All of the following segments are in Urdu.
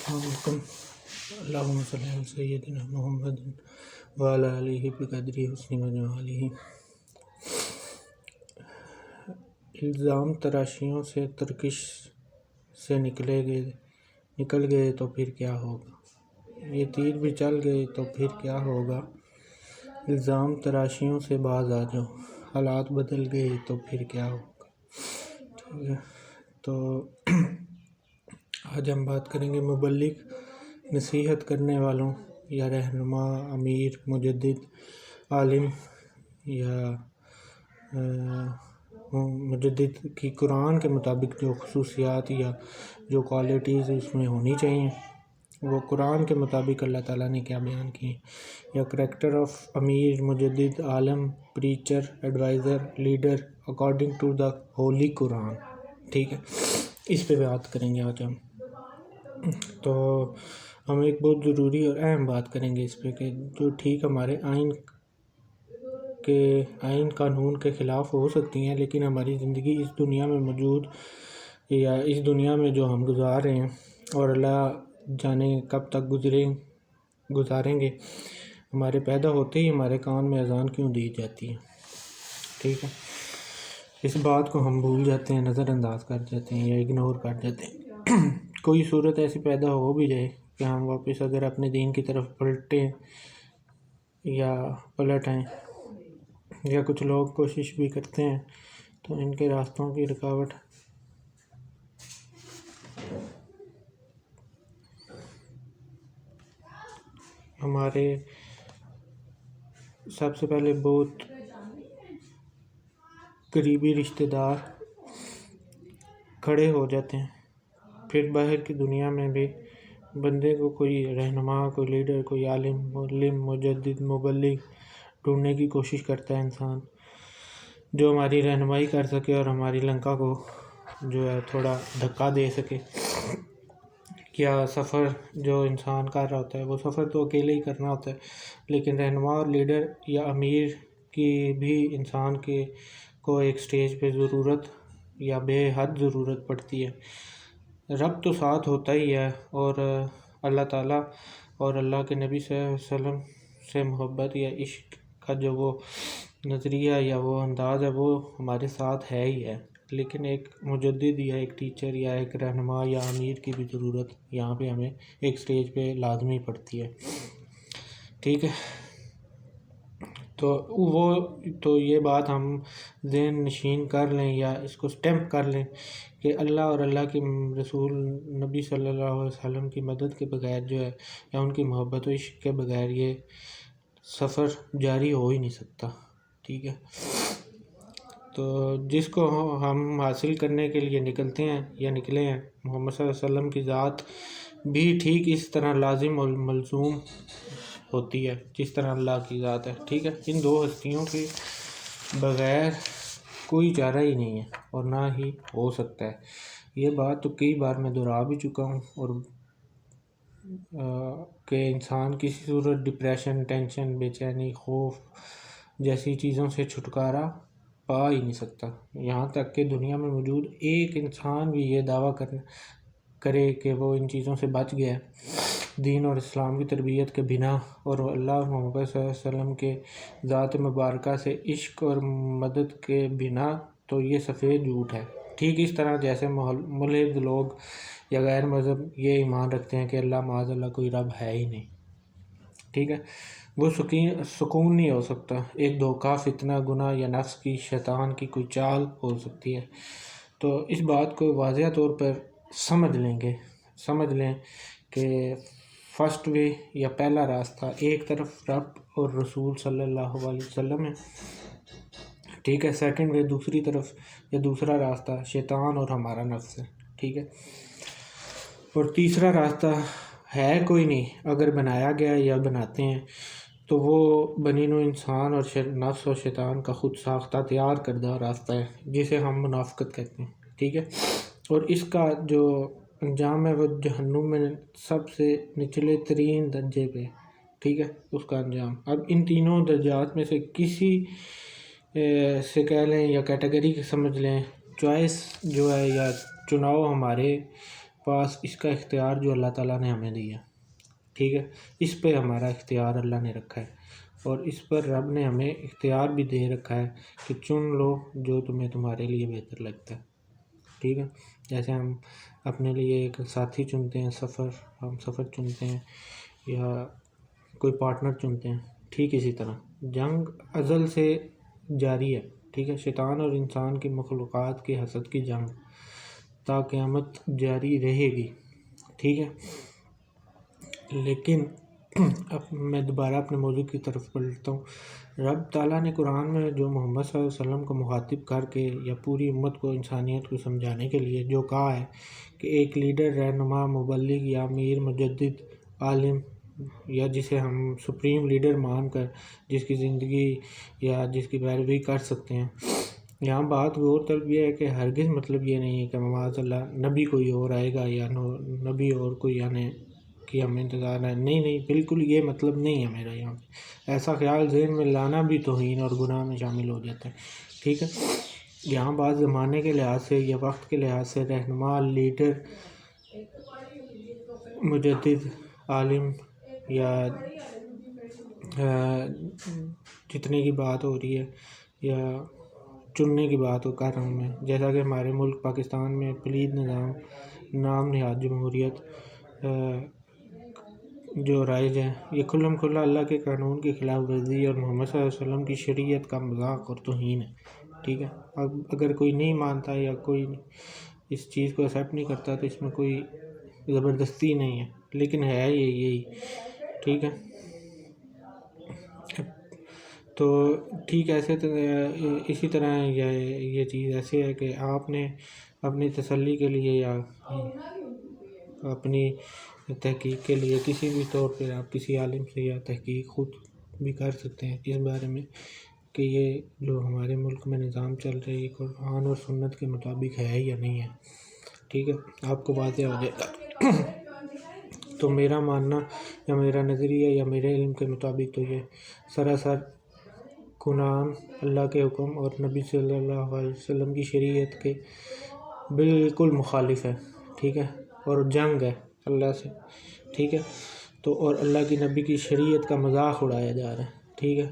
السلام علیکم۔ اللہم صلی علی سیدنا محمد وعلی آلہ بقدر حسن وجمالہ۔ الزام تراشیوں سے ترکش سے نکل گئے تو پھر کیا ہوگا؟ یہ تیر بھی چل گئے تو پھر کیا ہوگا؟ الزام تراشیوں سے باز آ جاؤ، حالات بدل گئے تو پھر کیا ہوگا؟ ٹھیک ہے، تو آج ہم بات کریں گے مبلغ، نصیحت کرنے والوں یا رہنما، امیر، مجدد، عالم یا مجدد کی قرآن کے مطابق جو خصوصیات یا جو کوالٹیز اس میں ہونی چاہیے وہ قرآن کے مطابق اللہ تعالیٰ نے کیا بیان کی ہیں، یا کریکٹر آف امیر، مجدد، عالم، preacher, adviser, leader according to the holy Quran. ٹھیک ہے، اس پہ بات کریں گے آج ہم۔ تو ہم ایک بہت ضروری اور اہم بات کریں گے اس پہ کہ جو ٹھیک ہمارے آئین قانون کے خلاف ہو سکتی ہیں، لیکن ہماری زندگی اس دنیا میں موجود یا اس دنیا میں جو ہم گزار رہے ہیں اور اللہ جانے کب تک گزاریں گے، ہمارے پیدا ہوتے ہی ہمارے کان میں اذان کیوں دی جاتی ہے؟ ٹھیک ہے، اس بات کو ہم بھول جاتے ہیں، نظر انداز کر جاتے ہیں یا اگنور کر جاتے ہیں۔ کوئی صورت ایسی پیدا ہو بھی جائے کہ ہم واپس اگر اپنے دین کی طرف پلٹیں یا پلٹ آئیں، یا کچھ لوگ کوشش بھی کرتے ہیں، تو ان کے راستوں کی رکاوٹ ہمارے سب سے پہلے بہت قریبی رشتہ دار کھڑے ہو جاتے ہیں، پھر باہر کی دنیا میں بھی بندے کو کوئی رہنما، کوئی لیڈر، کوئی عالم، معلم، مجدد، مبلغ ڈھونڈنے کی کوشش کرتا ہے انسان، جو ہماری رہنمائی کر سکے اور ہماری لنکا کو جو ہے تھوڑا دھکا دے سکے۔ کیا سفر جو انسان کر رہا ہوتا ہے وہ سفر تو اکیلے ہی کرنا ہوتا ہے، لیکن رہنما اور لیڈر یا امیر کی بھی انسان کو ایک سٹیج پہ ضرورت یا بے حد ضرورت پڑتی ہے۔ رب تو ساتھ ہوتا ہی ہے، اور اللہ تعالیٰ اور اللہ کے نبی صلی اللہ علیہ وسلم سے محبت یا عشق کا جو وہ نظریہ یا وہ انداز ہے وہ ہمارے ساتھ ہے ہی ہے، لیکن ایک مجدد یا ایک ٹیچر یا ایک رہنما یا امیر کی بھی ضرورت یہاں پہ ہمیں ایک سٹیج پہ لازمی پڑتی ہے۔ ٹھیک ہے، تو یہ بات ہم ذہن نشین کر لیں یا اس کو سٹیمپ کر لیں کہ اللہ اور اللہ کے رسول نبی صلی اللہ علیہ وسلم کی مدد کے بغیر جو ہے یا ان کی محبت و عشق کے بغیر یہ سفر جاری ہو ہی نہیں سکتا۔ ٹھیک ہے، تو جس کو ہم حاصل کرنے کے لیے نکلتے ہیں یا نکلے ہیں، محمد صلی اللہ علیہ وسلم کی ذات بھی ٹھیک اس طرح لازم اور ملزوم ہوتی ہے جس طرح اللہ کی ذات ہے۔ ٹھیک ہے، ان دو ہستیوں کے بغیر کوئی چارہ ہی نہیں ہے اور نہ ہی ہو سکتا ہے۔ یہ بات تو کئی بار میں دہرا بھی چکا ہوں، اور کہ انسان کسی صورت ڈپریشن، ٹینشن، بے چینی، خوف جیسی چیزوں سے چھٹکارا پا ہی نہیں سکتا، یہاں تک کہ دنیا میں موجود ایک انسان بھی یہ دعویٰ کرے کہ وہ ان چیزوں سے بچ گیا ہے دین اور اسلام کی تربیت کے بنا، اور اللہ محمد صلی اللہ علیہ وسلم کے ذات مبارکہ سے عشق اور مدد کے بنا، تو یہ سفید جھوٹ ہے۔ ٹھیک اس طرح جیسے ملحد لوگ یا غیر مذہب یہ ایمان رکھتے ہیں کہ اللہ معاذ اللہ کوئی رب ہے ہی نہیں۔ ٹھیک ہے، وہ سکون نہیں ہو سکتا، ایک دھوکہ، فتنہ، گناہ یا نفس کی، شیطان کی کوئی چال ہو سکتی ہے۔ تو اس بات کو واضح طور پر سمجھ لیں کہ فرسٹ وے یا پہلا راستہ ایک طرف رب اور رسول صلی اللہ علیہ وسلم ہے۔ ٹھیک ہے، سیکنڈ وے دوسری طرف یا دوسرا راستہ شیطان اور ہمارا نفس ہے۔ ٹھیک ہے، اور تیسرا راستہ ہے کوئی نہیں، اگر بنایا گیا یا بناتے ہیں تو وہ بنی نوع انسان اور نفس اور شیطان کا خود ساختہ تیار کردہ راستہ ہے جسے ہم منافقت کہتے ہیں۔ ٹھیک ہے، اور اس کا جو انجام ہے وہ جہنم میں سب سے نچلے ترین درجے پہ، ٹھیک ہے، اس کا انجام۔ اب ان تینوں درجات میں سے کسی سے کہہ لیں یا کیٹیگری سمجھ لیں، چوائس جو ہے یا چناؤ ہمارے پاس اس کا اختیار جو اللہ تعالیٰ نے ہمیں دیا، ٹھیک ہے، اس پہ ہمارا اختیار اللہ نے رکھا ہے، اور اس پر رب نے ہمیں اختیار بھی دے رکھا ہے کہ چن لو جو تمہارے لیے بہتر لگتا ہے، ٹھیک ہے۔ جیسے ہم اپنے لیے ایک ساتھی چنتے ہیں، ہم سفر چنتے ہیں یا کوئی پارٹنر چنتے ہیں، ٹھیک اسی طرح جنگ ازل سے جاری ہے، ٹھیک ہے، شیطان اور انسان کی مخلوقات کے حسد کی جنگ تا قیامت جاری رہے گی، ٹھیک ہے۔ لیکن اب میں دوبارہ اپنے موضوع کی طرف پلٹتا ہوں۔ رب تعالیٰ نے قرآن میں جو محمد صلی اللہ علیہ وسلم کو مخاطب کر کے یا پوری امت کو، انسانیت کو سمجھانے کے لیے جو کہا ہے کہ ایک لیڈر، رہنما، مبلغ یا امیر، مجدد، عالم، یا جسے ہم سپریم لیڈر مان کر جس کی زندگی یا جس کی پیروی کر سکتے ہیں، یہاں بات غور طلب یہ ہے کہ ہرگز مطلب یہ نہیں ہے کہ معاذ اللہ نبی کوئی اور آئے گا یا نبی اور کوئی آنے کہ ہمیں انتظار ہے، نہیں، بالکل یہ مطلب نہیں ہے میرا یہاں پہ۔ ایسا خیال ذہن میں لانا بھی توہین اور گناہ میں شامل ہو جاتا ہے، ٹھیک ہے۔ یہاں بات زمانے کے لحاظ سے یا وقت کے لحاظ سے رہنما، لیڈر، مجدد، عالم یا جتنے کی بات ہو رہی ہے یا چننے کی بات کر رہا ہوں میں، جیسا کہ ہمارے ملک پاکستان میں پلید نظام، نام نہاد جمہوریت جو رائج ہے، یہ کھلم کھلا اللہ کے قانون کی خلاف ورزی اور محمد صلی اللہ علیہ وسلم کی شریعت کا مذاق اور توہین ہے، ٹھیک ہے۔ اب اگر کوئی نہیں مانتا یا کوئی اس چیز کو ایکسیپٹ نہیں کرتا تو اس میں کوئی زبردستی نہیں ہے، لیکن ہے یہی، ٹھیک ہے۔ تو ٹھیک ایسے اسی طرح یہ چیز ایسی ہے کہ آپ نے اپنی تسلی کے لیے یا اپنی تحقیق کے لیے کسی بھی طور پہ آپ کسی عالم سے یا تحقیق خود بھی کر سکتے ہیں اس بارے میں کہ یہ جو ہمارے ملک میں نظام چل رہی ہے قرآن اور سنت کے مطابق ہے یا نہیں ہے، ٹھیک ہے، آپ کو واضح ہو جائے گا۔ تو میرا ماننا یا میرا نظریہ یا میرے علم کے مطابق تو یہ سراسر قرآن، اللہ کے حکم اور نبی صلی اللہ علیہ وسلم کی شریعت کے بالکل مخالف ہے، ٹھیک ہے، اور جنگ ہے اللہ سے، ٹھیک ہے۔ تو اور اللہ کی نبی کی شریعت کا مذاق اڑایا جا رہا ہے، ٹھیک ہے۔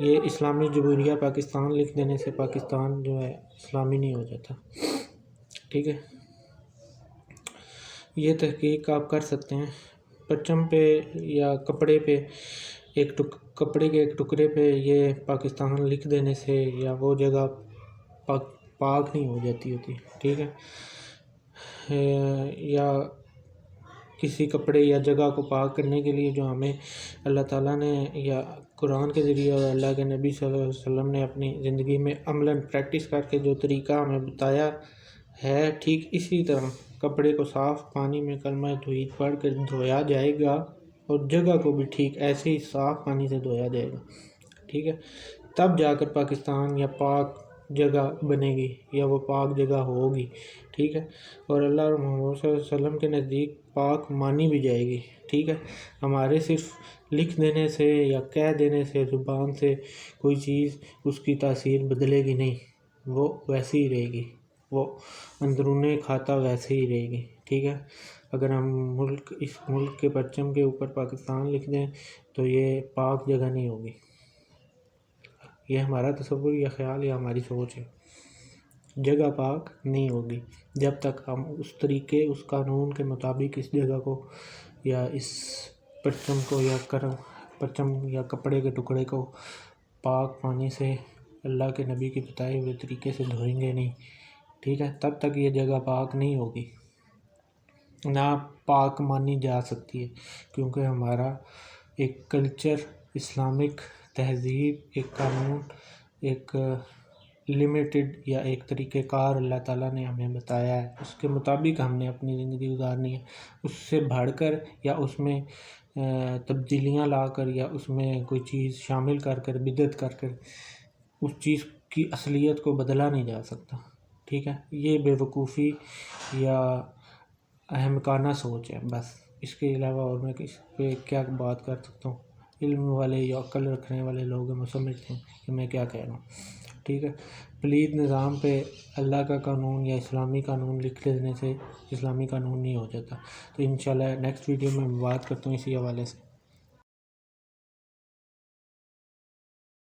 یہ اسلامی جمہوریہ پاکستان لکھ دینے سے پاکستان جو ہے اسلامی نہیں ہو جاتا، ٹھیک ہے۔ یہ تحقیق آپ کر سکتے ہیں پرچم پہ یا کپڑے پہ، کپڑے کے ایک ٹکڑے پہ یہ پاکستان لکھ دینے سے یا وہ جگہ پاک نہیں ہو جاتی ہوتی، ٹھیک ہے، یا کسی کپڑے یا جگہ کو پاک کرنے کے لیے جو ہمیں اللہ تعالیٰ نے یا قرآن کے ذریعے اور اللہ کے نبی صلی اللہ علیہ وسلم نے اپنی زندگی میں عملاً پریکٹس کر کے جو طریقہ ہمیں بتایا ہے، ٹھیک اسی طرح کپڑے کو صاف پانی میں کلمہ توحید پڑھ کر دھویا جائے گا اور جگہ کو بھی ٹھیک ایسے ہی صاف پانی سے دھویا جائے گا، ٹھیک ہے، تب جا کر پاکستان یا پاک جگہ بنے گی یا وہ پاک جگہ ہوگی، ٹھیک ہے، اور اللہ اور محمد صلی اللہ علیہ وسلم کے نزدیک پاک مانی بھی جائے گی، ٹھیک ہے۔ ہمارے صرف لکھ دینے سے یا کہہ دینے سے زبان سے کوئی چیز اس کی تاثیر بدلے گی نہیں، وہ ویسی ہی رہے گی، وہ اندرون کھاتا ویسے ہی رہے گی، ٹھیک ہے۔ اگر ہم اس ملک کے پرچم کے اوپر پاکستان لکھ دیں تو یہ پاک جگہ نہیں ہوگی، یہ ہمارا تصور یا خیال یا ہماری سوچ ہے، جگہ پاک نہیں ہوگی جب تک ہم اس طریقے، اس قانون کے مطابق اس جگہ کو یا اس پرچم کو یا پرچم یا کپڑے کے ٹکڑے کو پاک پانی سے اللہ کے نبی کے بتائے ہوئے طریقے سے دھوئیں گے نہیں، ٹھیک ہے، تب تک یہ جگہ پاک نہیں ہوگی، نہ پاک مانی جا سکتی ہے، کیونکہ ہمارا ایک کلچر، اسلامک تہذیب، ایک قانون، ایک لمیٹڈ یا ایک طریقہ کار اللہ تعالیٰ نے ہمیں بتایا ہے، اس کے مطابق ہم نے اپنی زندگی گزارنی ہے۔ اس سے بڑھ کر یا اس میں تبدیلیاں لا کر یا اس میں کوئی چیز شامل کر کر بدعت کر کر اس چیز کی اصلیت کو بدلا نہیں جا سکتا، ٹھیک ہے۔ یہ بے وقوفی یا احمقانہ سوچ ہے، بس اس کے علاوہ اور میں کس پہ کیا بات کر سکتا ہوں۔ علم والے یا عقل رکھنے والے لوگ ہمیں سمجھتے ہیں کہ میں کیا کہہ رہا ہوں، ٹھیک ہے۔ پلید نظام پہ اللہ کا قانون یا اسلامی قانون لکھ لینے سے اسلامی قانون نہیں ہو جاتا. تو انشاءاللہ نیکسٹ ویڈیو میں بات کرتا ہوں اسی حوالے سے.